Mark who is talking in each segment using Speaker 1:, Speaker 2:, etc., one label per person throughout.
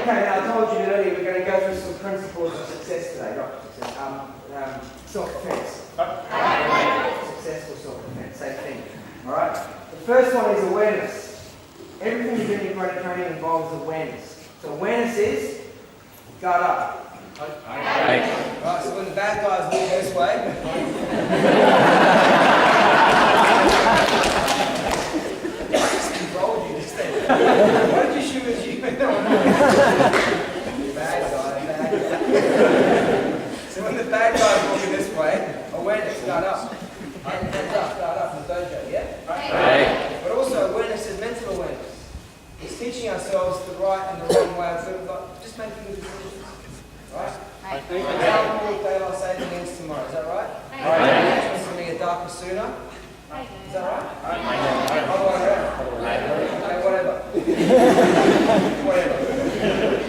Speaker 1: Okay, now I told you earlier we're going to go through some principles of success today, not self-defense. Successful self-defense, same thing. Alright? The first one is awareness. Everything you do in karate training involves awareness. So awareness is guard up. Right, so when the bad guys walk this way, why did you shoot at you? Bad guy. So when the bad guy's walking this way, awareness, guard up. Hands up, guard up in the dojo, yeah? Right. But also awareness is mental awareness. It's teaching ourselves the right and the wrong way of just making good decisions. Right? For example, daylight saving ends tomorrow, is that right? Right. Something a darker sooner? Is that right? Okay, whatever.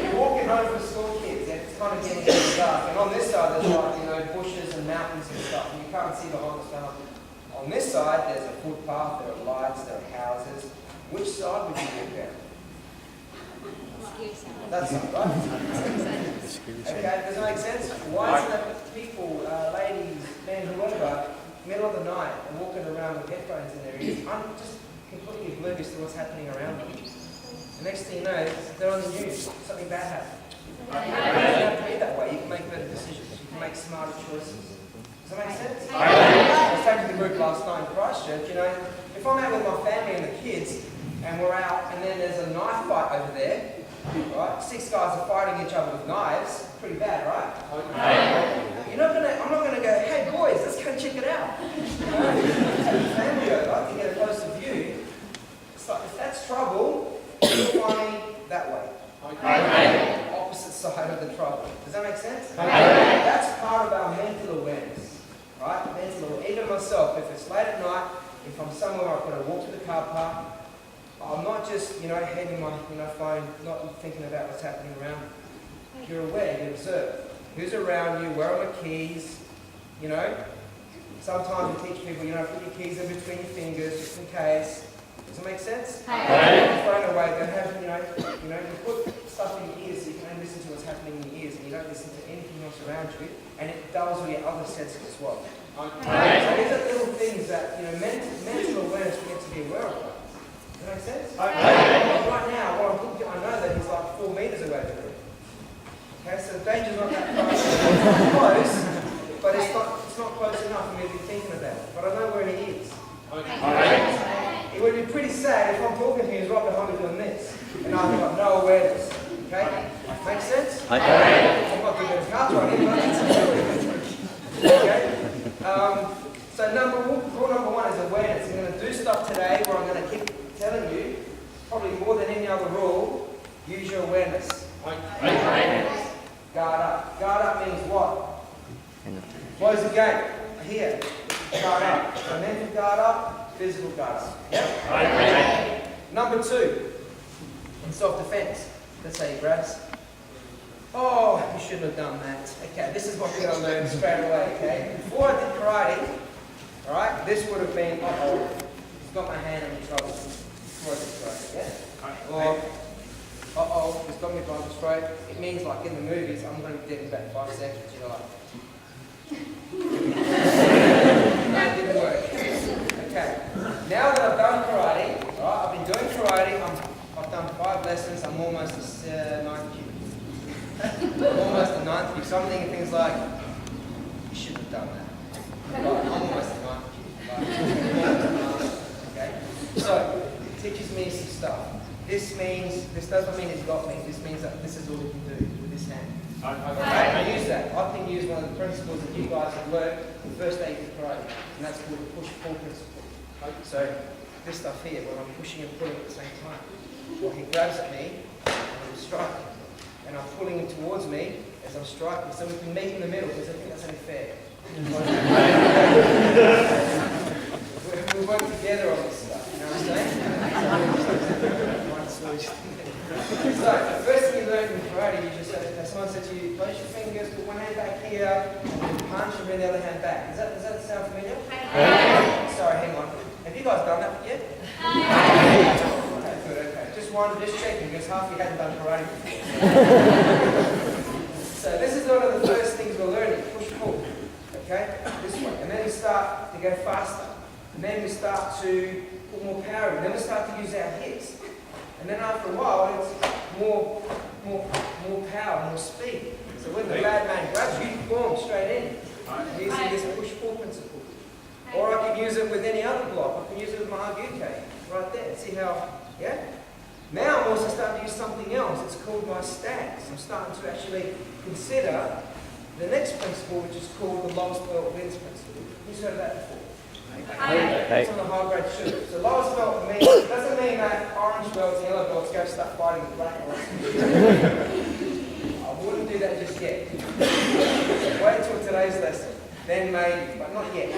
Speaker 1: You're walking home from school, kids, and it's kind of getting dark. And on this side, there's like, bushes and mountains and stuff, and you can't see behind the stuff. On this side, there's a footpath, there are lights, there are houses. Which side would you walk down? That's not right. Okay, does that make sense? Why is it that people, ladies, men, whoever, middle of the night and walking around with headphones in their ears, just completely oblivious to what's happening around them? The next thing you know, they're on the news, something bad happened. You don't have to be that way, you can make better decisions, you can make smarter choices. Does that make sense? I was talking to the group last night in Christchurch, if I'm out with my family and the kids, and we're out, and then there's a knife fight over there, right? 6 guys are fighting each other with knives. Pretty bad, right? I'm not gonna go, hey boys, let's go check it out. Family over to get a closer view. It's like, if that's trouble, you'll find me that way. Opposite side of the trouble. Does that make sense? That's part of our mental awareness. Right? Mental awareness. Even myself, if it's late at night, if I'm somewhere I've got to walk to the car park, I'm not just, head in my phone, not thinking about what's happening around me. You're aware, you observe. Who's around you, where are my keys, Sometimes we teach people, put your keys in between your fingers just in case. Does it make sense? Put your phone away, don't have, you put stuff in your ears so you can only listen to what's happening in your ears and you don't listen to anything else around you, and it dulls all your other senses as well. So these are little things that, mental awareness we get to be aware of. Does that make sense? Right now, I know that he's like 4 meters away from me. Okay, so the danger's not that close. It's close, but it's not close enough for me to be thinking about it. But I know where he is. It would be pretty sad if I'm talking to him, he's right behind me doing this. And I've got no awareness. Okay? Make sense? I'm not doing the cards right here, but okay? So rule number 1 is awareness. I'm going to do stuff today where I'm going to keep telling you, probably more than any other rule, use your awareness. Guard up. Guard up means what? Close the gate. Here. Guard up. So mental guard up, physical guard up. Yep? Number 2, in self-defense. Let's say he grabs. Oh, you shouldn't have done that. Okay, this is what we're going to learn straight away, okay? Before I did karate, alright, this would have been, he's got my hand on the trouble. Before I did karate, yeah? Or, he's got me by the throat. It means like in the movies, I'm going to be dead in about 5 seconds, That didn't work. Okay, now that I've done karate, alright, I've been doing karate, I've done 5 lessons, I'm almost a 9th kid. Almost a 9th kid. So I'm thinking things like, you shouldn't have done that. I'm almost a 9th kid. Okay? So, it teaches me some stuff. This doesn't mean he's got me. This means that this is all he can do with his hand. Okay? I use that. I can use one of the principles that you guys have learned the first day of karate, and that's called the push-pull principle. So, this stuff here, when I'm pushing and pulling at the same time, well, he grabs at me, and I'm striking. And I'm pulling him towards me as I'm striking, so we can meet in the middle, because I think that's only fair. We work together on this stuff, you know what I'm saying? So, the first thing you learn in karate, someone said to you, close your fingers, put one hand back here, and punch and bring the other hand back. Does that sound familiar? Sorry, hang on. Have you guys done that yet? Okay, good, okay. Just checking, because as half you hadn't done karate before. So this is one of the first things we're learning, push-pull. Okay? This way. And then we start to go faster. And then we start to put more power in. Then we start to use our hips. And then after a while, it's more power, more speed. So when the bad man grabs you, boom, straight in. Using this push-pull principle. Or I can use it with any other block. I can use it with my Haguke, right there. See how, yeah? Now I'm also starting to use something else. It's called my stance. I'm starting to actually consider the next principle, which is called the lowest belt wins principle. Who's heard of that before? It's on the high grade shoe. So lowest belt doesn't mean that orange belts and yellow belts go start fighting with black belts. I wouldn't do that just yet. Wait till today's lesson. Then maybe, but not yet.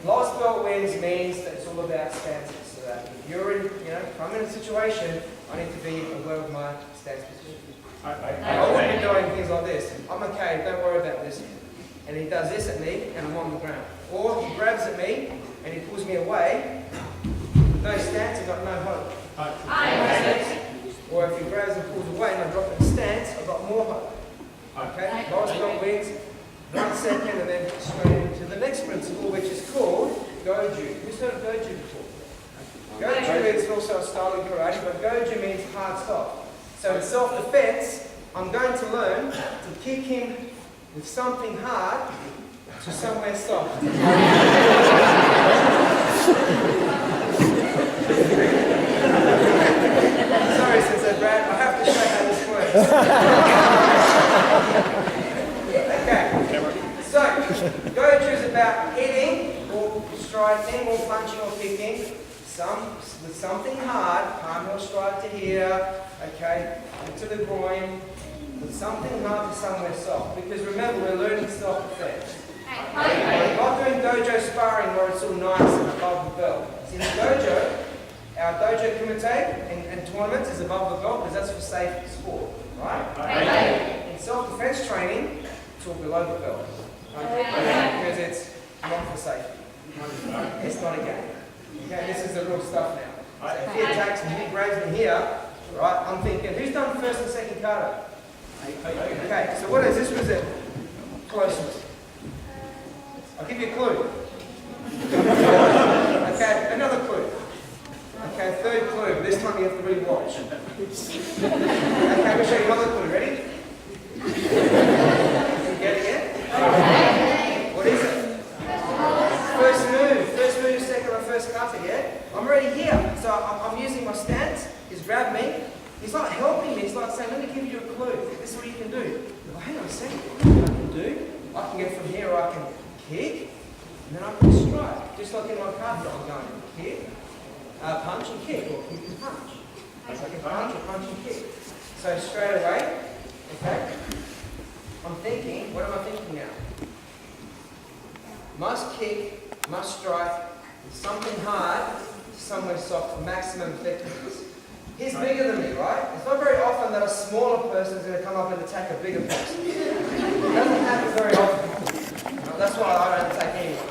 Speaker 1: Lowest belt wins means that it's all about stances. So that if you're in, if I'm in a situation, I need to be aware of my stance position. I wouldn't be doing things like this. I'm okay, don't worry about this. And he does this at me, and I'm on the ground. Or he grabs at me, and he pulls me away. With those stance, I've got no hope. Or if he grabs and pulls away, and I drop in stance, I've got more hope. Okay? Lowest belt wins, 1 second, and then straight into the next principle, which is called Goju. Who's heard of Goju before? Goju is also a style in karate, but Goju means hard stop. So in self-defense, I'm going to learn to kick him with something hard to somewhere soft. Sorry, Sensei Brad, I have to show how this works. Okay, so Goju is about hitting or striking or punching or kicking with something hard, palm heel strike to here, okay, to the groin, with something hard to somewhere soft. Because remember, we're learning self-defense. We're not doing dojo sparring where it's all nice and above the belt. See, in the dojo, our dojo kumite in tournaments is above the belt because that's for safe sport, right? In self-defense training, it's all below the belt. Because it's not for safety. It's not a game. Okay, this is the real stuff now. So if he attacks me, he grabs me here, right, I'm thinking, who's done first and second kata? Okay, so what is this? Was it closeness? I'll give you a clue. Okay, another clue. Okay, third clue, but this time you have to really watch. Okay, we'll show you another clue. Ready? Can you get it yet? What is it? First move, second or first kata, yeah? I'm already here, so I'm using my stance. He's grabbed me. He's not helping me. He's like saying, let me give you a clue. This is what you can do. Well, hang on a second. What I can do? I can get from here, I can kick, and then I can strike. Just like in my kata, I'm going kick, punch and kick, or kick and punch. So I can punch or punch and kick. So straight away, okay, I'm thinking, what am I thinking now? Must kick, must strike, something hard, somewhere soft, for maximum effectiveness. He's bigger than me, right? It's not very often that a smaller person is going to come up and attack a bigger person. It doesn't happen very often. No, that's why I don't attack anyone.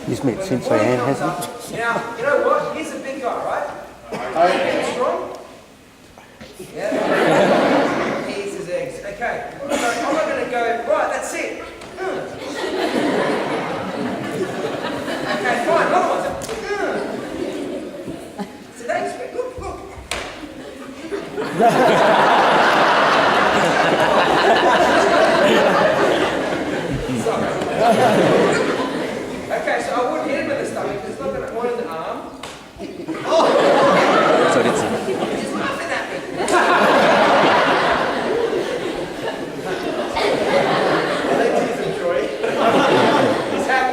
Speaker 2: He's met since I am, hasn't he?
Speaker 1: Now, you know what? He's a big guy, right? He's strong? Yeah. He eats his eggs. Okay. So I'm not going to go, right, that's it. Okay, fine, another one. So that's look. Sorry. Okay, so I wouldn't hit him in the stomach because it's not going to point in the arm. Oh!
Speaker 2: So it's
Speaker 1: He's laughing at me.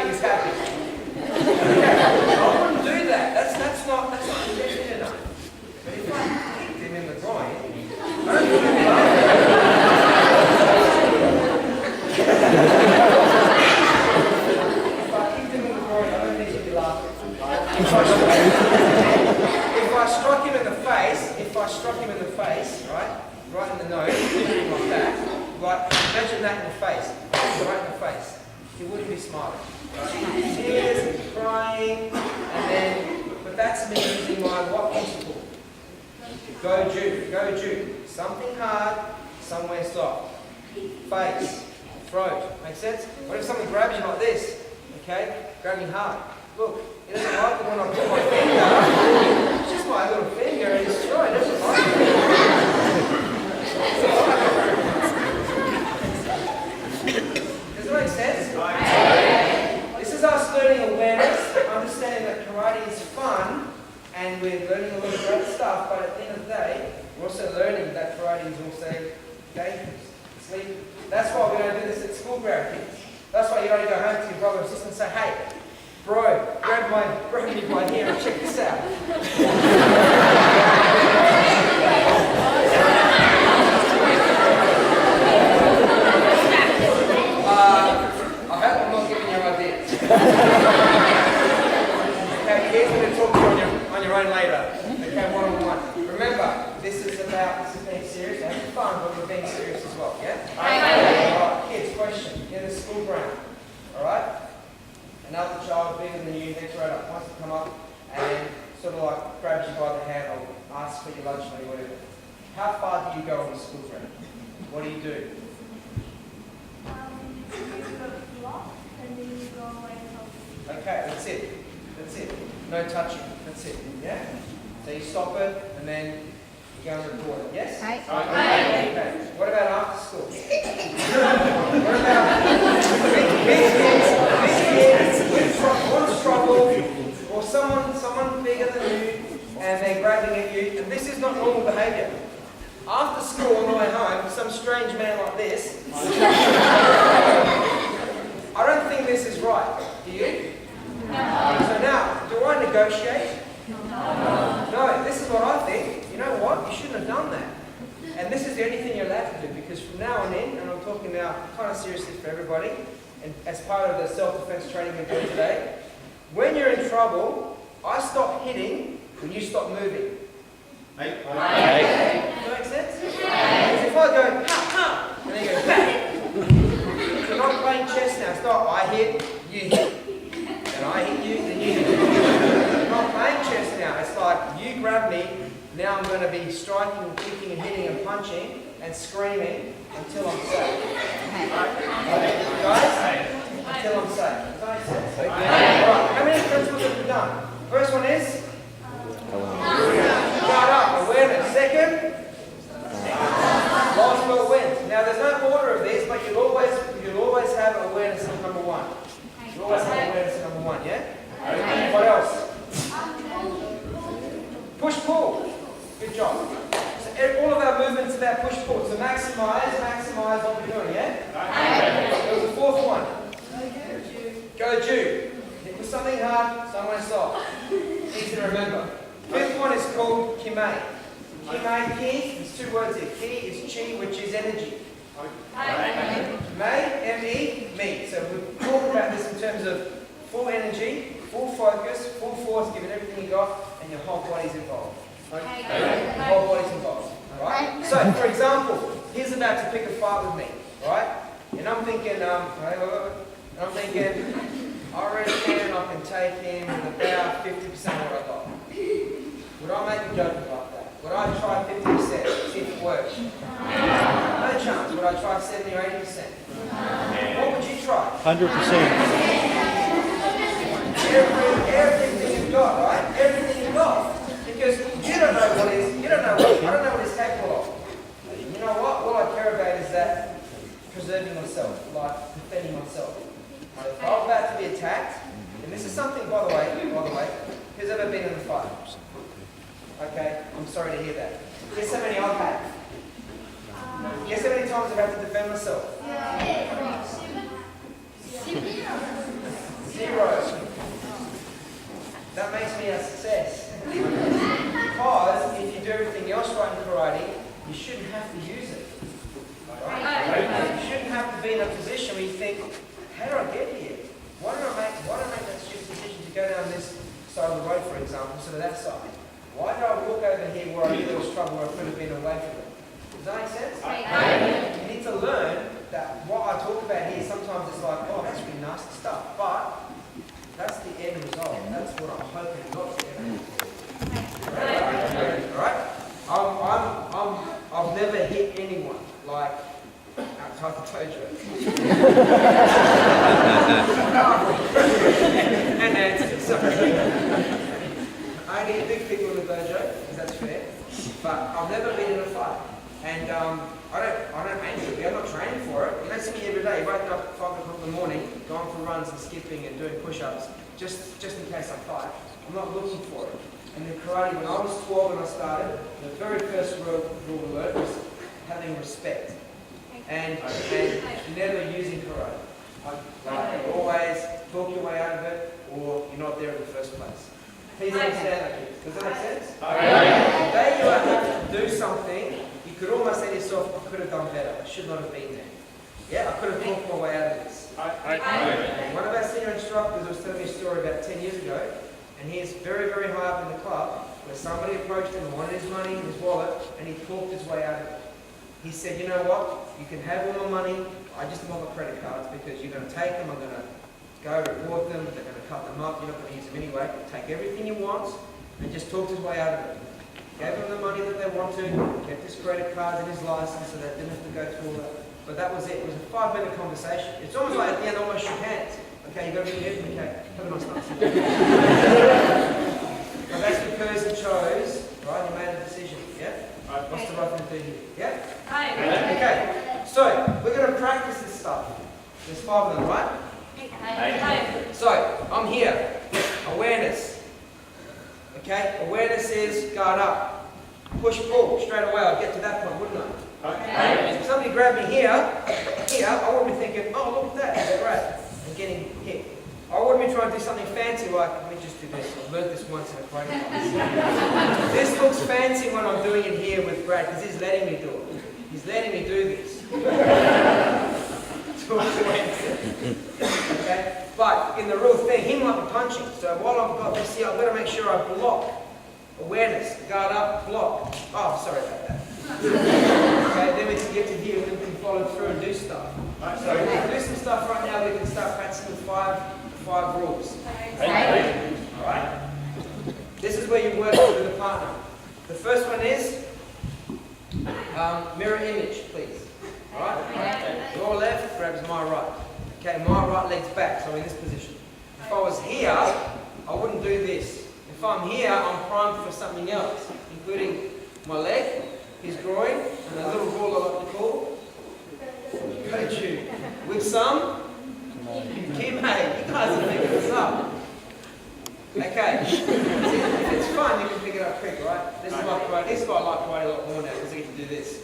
Speaker 1: He's happy. Okay, I wouldn't do that. That's not intention enough. But if I kicked him in the groin, I don't think he'd laugh. If I kicked him in the groin, I don't think he'd be laughing. If I struck him in the face, right in the nose, like that, like imagine that in the face, right in the face, he wouldn't be smiling. Tears and crying, and then, but that's me using my what principle? Go-ju. Something hard, somewhere soft. Face, throat. Make sense? What if something grabs you like this? Okay? Grab me hard. Look, he doesn't like it when I put my finger. It's just my little finger in his throat. He doesn't like it. Does that make sense? This is us learning awareness, understanding that karate is fun, and we're learning a lot of great stuff, but at the end of the day, we're also learning that karate is also dangerous. Sleep. That's why we don't do this at school, grab kids. That's why you only go home to your brother or sister and say, hey, bro, grab me by here and check this out. I hope I'm not giving you ideas. Okay, kids, we're going to talk to you on your own later. Okay, one-on-one. Remember, this is being serious, having fun, but we're being serious as well, yeah? Alright, kids, question. In the school ground, alright? Another child bigger than you, next row up, wants to come up and sort of like grabs you by the hand or asks for your lunch money, whatever. How far do you go on the school ground? What do?
Speaker 3: You go block and then you go away and help.
Speaker 1: Okay, that's it. No touching. That's it. Yeah? So you stop it and then you go and record it. Yes? Okay. What about after school? What about big kids with trouble or someone bigger than you and they're grabbing at you, and this is not normal behaviour. After school on the way home, some strange man like this. I don't think this is right. Do you? No. So now, do I negotiate? No, this is what I think. You know what? You shouldn't have done that. And this is the only thing you're allowed to do, because from now on in, and I'm talking now kind of seriously for everybody, and as part of the self-defense training we're doing today, when you're in trouble, I stop hitting when you stop moving. Does that make sense? If I go, ha, and then you go, back. We're not playing chess now. It's not, I hit, you hit. And I hit you, then you hit. We're not playing chess now. It's like, you grab me, now I'm going to be striking and kicking and hitting and punching and screaming until I'm safe. Right? Guys? Until I'm safe. Does that make sense? Alright, how many principles have we done? First one is? Guard up, awareness. Second? Lost belt wins. Now there's no order of these, but you'll always have awareness as number one. You'll always have awareness as number one, yeah? What else? Push-pull. Good job. So all of our movements about push-pull. So maximize what we're doing, yeah? There was the fourth one. Go-ju. Hit with something hard, somewhere soft. Easy to remember. Fifth one is called Kime. Kime, ki, there's two words here. Ki is chi, which is energy. May, M-E, me. So we'll talk about this in terms of full energy, full focus, full force, give it everything you got, and your whole body's involved. Okay? Your whole body's involved. Alright? So, for example, he's about to pick a fight with me. Right? And I'm thinking, I reckon I can take him with about 50% of what I got. Would I make a judgment like that? Would I try 50%, see if it works? No chance. Would I try 70 or 80%? What would you try?
Speaker 2: 100%.
Speaker 1: Everything you've got, right? Everything you've got. Because you don't know what is, I don't know what he's capable of. You know what? All I care about is that preserving myself, like defending myself. So if I'm about to be attacked, and this is something, by the way, who's ever been in a fight? Okay, I'm sorry to hear that. Guess how many I've had? Guess how many times I've had to defend myself? Zero. That makes me a success. Because if you do everything else right in karate, you shouldn't have to use it. Right? You shouldn't have to be in a position where you think, how did I get here? Why did I make that stupid decision to go down this side of the road, for example, instead of that side? Why did I walk over here where I knew there was trouble where I could have been away from it? Does that make sense? You need to learn that what I talk about here, sometimes it's like, oh, that's really nasty stuff, but that's the end result. That's what I'm hoping not to get. anyone, like outside the dojo. And Nancy, sorry. I only get big people in the dojo, because that's fair. But I've never been in a fight. And I don't aim to be, I'm not training for it. You don't see me every day, waking up at 5 o'clock in the morning, going for runs and skipping and doing push-ups, just in case I fight. I'm not looking for it. And in karate, when I was 12 when I started, the very first rule we learned was having respect. And never using karate. Like always talk your way out of it, or you're not there in the first place. Please understand that. Does that make sense? The day you have to do something, you could almost say to yourself, I could have done better. I should not have been there. Yeah, I could have talked my way out of this. One of our senior instructors was telling me a story about 10 years ago, and he is very, very high up in the club, where somebody approached him and wanted his money, his wallet, and he talked his way out of it. He said, you know what, you can have all my money, I just want my credit cards because you're going to take them, I'm going to go report them, they're going to cut them up, you're not going to use them anyway. Take everything you want and just talked his way out of it. Gave them the money that they wanted, kept his credit cards and his license so they didn't have to go through all that. But that was it. It was a 5-minute conversation. It's almost like at the end, almost shook hands. Okay, you got to be here? Okay, have a nice night. But that's because he chose, right? He made a decision, yeah? What's the right thing to do here? Yeah? Okay, so we're going to practice this stuff. There's 5 of them, right? So, I'm here. Awareness. Okay, awareness is guard up. Push, pull. Straight away, I'll get to that point, wouldn't I? If somebody grabbed me here, I wouldn't be thinking, oh, look at that, that's great. I'm getting hit. I wouldn't be trying to do something fancy like, let me just do this. I've learned this once in a karate class. This looks fancy when I'm doing it here with Brad, because he's letting me do it. He's letting me do this. Okay? But in the real thing, he might be punching. So while I've got this here, I've got to make sure I block. Awareness, guard up, block. Oh, sorry about that. Okay, then we can get to here and we can follow through and do stuff. So we can do some stuff right now. We can start practicing with five rules. Alright? This is where you work with a partner. The first one is mirror image, please. Alright? Your left grabs my right. Okay, my right leg's back, so I'm in this position. If I was here, I wouldn't do this. If I'm here, I'm primed for something else, including my leg, his groin, and a little ball I like to call Kochu. With some Kime. You guys are picking this up. Okay. If it's fun, you can pick it up quick, right? This is my karate. This is why I like karate a lot more now, because I get to do this.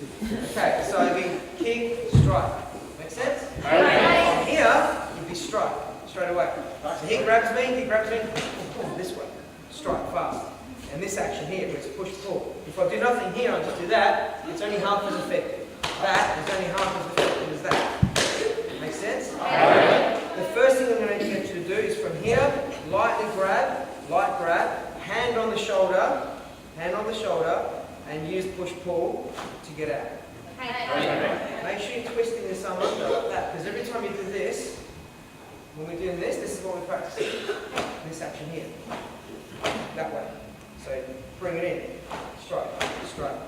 Speaker 1: Okay, so it'd be kick, strike. Make sense? From here, you'd be strike, straight away. So he grabs me, this way. Strike, fast. And this action here, where it's push, pull. If I do nothing here, I just do that, it's only half as effective. That is only half as effective as that. Make sense? The first thing I'm going to get you to do is from here, lightly grab, light grab, hand on the shoulder, and use push, pull to get out. Make sure you're twisting this arm under like that, because every time you do this, when we're doing this, this is what we're practicing. This action here. That way. So bring it in. Strike, strike.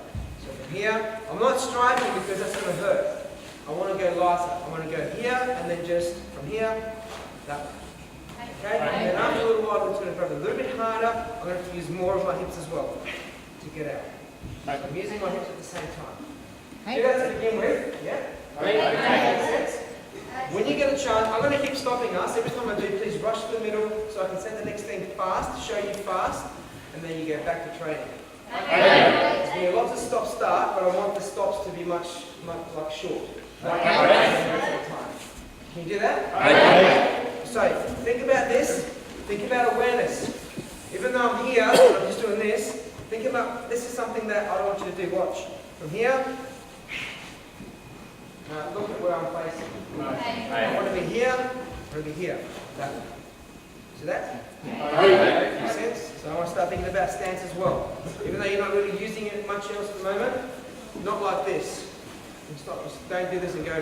Speaker 1: So from here, I'm not striking because that's going to hurt. I want to go lighter. I want to go here and then just from here, that way. Okay? And then after a little while, it's going to grab a little bit harder. I'm going to have to use more of my hips as well to get out. So I'm using my hips at the same time. Do that to begin with. Yeah? When you get a chance, I'm going to keep stopping us. Every time I do, please rush to the middle so I can set the next thing fast, show you fast, and then you go back to training. There's been lots of stop-start, but I want the stops to be much like short. Can you do that? So think about this. Think about awareness. Even though I'm here, I'm just doing this. Think about this is something that I want you to do. Watch from here. Look at where I'm facing. I want to be here. I want to be here. That way. See that? Makes sense? So I want to start thinking about stance as well. Even though you're not really using it much else at the moment, not like this. Stop. Just don't do this and go,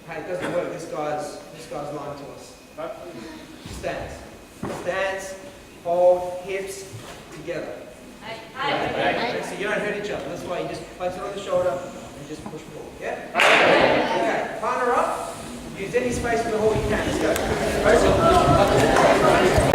Speaker 1: hey, it doesn't work. This guy's lying to us. Stance. Stance. Hold. Hips together. So you don't hurt each other. That's why you just place it on the shoulder. and just push pull. Yeah? Okay, partner up. Use any space in the hall you can. Let's go.